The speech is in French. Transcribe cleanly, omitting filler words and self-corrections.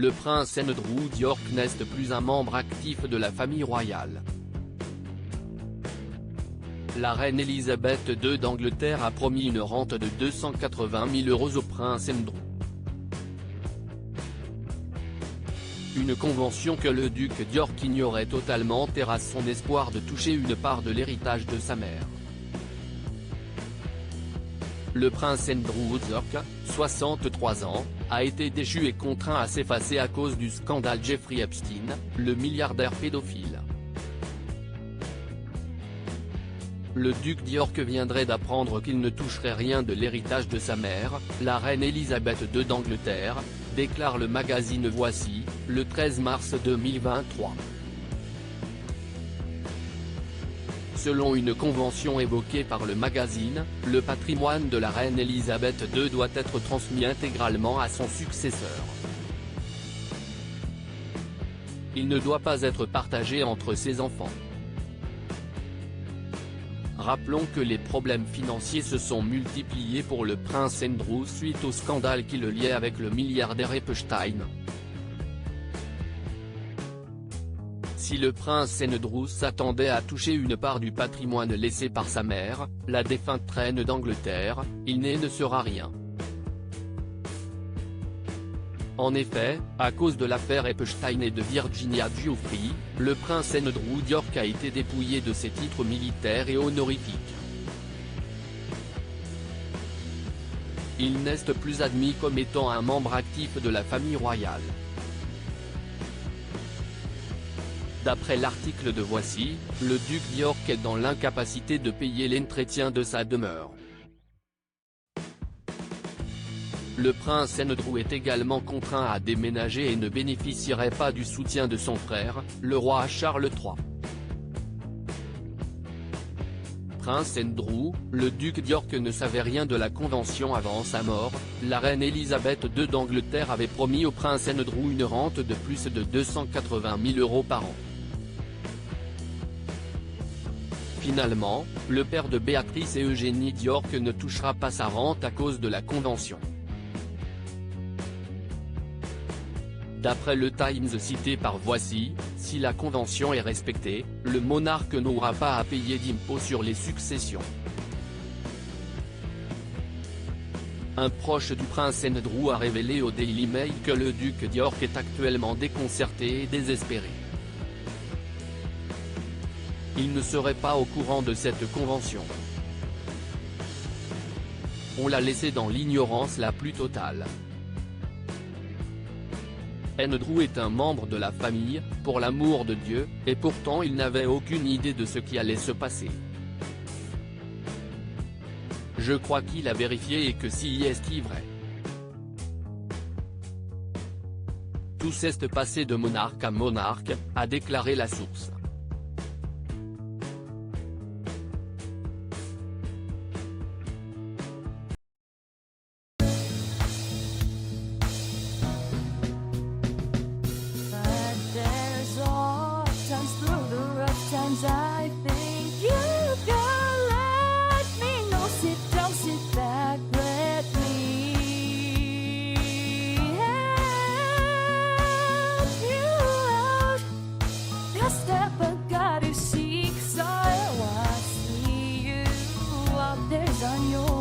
le prince Andrew d'York n'est plus un membre actif de la famille royale. La reine Elisabeth II d'Angleterre a promis une rente de 280 000 € au prince Andrew. Une convention que le duc d'York ignorait totalement terrasse son espoir de toucher une part de l'héritage de sa mère. Le prince Andrew d'York, 63 ans, a été déchu et contraint à s'effacer à cause du scandale Jeffrey Epstein, le milliardaire pédophile. Le duc d'York viendrait d'apprendre qu'il ne toucherait rien de l'héritage de sa mère, la reine Elisabeth II d'Angleterre, déclare le magazine Voici, le 13 mars 2023. Selon une convention évoquée par le magazine, le patrimoine de la reine Elisabeth II doit être transmis intégralement à son successeur. Il ne doit pas être partagé entre ses enfants. Rappelons que les problèmes financiers se sont multipliés pour le prince Andrew suite au scandale qui le liait avec le milliardaire Epstein. Si le prince Andrew s'attendait à toucher une part du patrimoine laissé par sa mère, la défunte reine d'Angleterre, il ne sera rien. En effet, à cause de l'affaire Epstein et de Virginia Giuffre, le prince Andrew d'York a été dépouillé de ses titres militaires et honorifiques. Il n'est plus admis comme étant un membre actif de la famille royale. D'après l'article de Voici, le duc d'York est dans l'incapacité de payer l'entretien de sa demeure. Le prince Andrew est également contraint à déménager et ne bénéficierait pas du soutien de son frère, le roi Charles III. Prince Andrew, le duc d'York ne savait rien de la convention avant sa mort. La reine Elisabeth II d'Angleterre avait promis au prince Andrew une rente de plus de 280 000 € par an. Finalement, le père de Béatrice et Eugénie d'York ne touchera pas sa rente à cause de la convention. D'après le Times cité par Voici, si la convention est respectée, le monarque n'aura pas à payer d'impôts sur les successions. Un proche du prince Andrew a révélé au Daily Mail que le duc d'York est actuellement déconcerté et désespéré. Il ne serait pas au courant de cette convention. On l'a laissé dans l'ignorance la plus totale. Andrew est un membre de la famille, pour l'amour de Dieu, et pourtant il n'avait aucune idée de ce qui allait se passer. Je crois qu'il a vérifié et que si est vrai. Tout s'est passé de monarque à monarque, a déclaré la source. I think you can let me know. Sit down, sit back, let me help you out. Just step back, you seek, so I see you out there's on your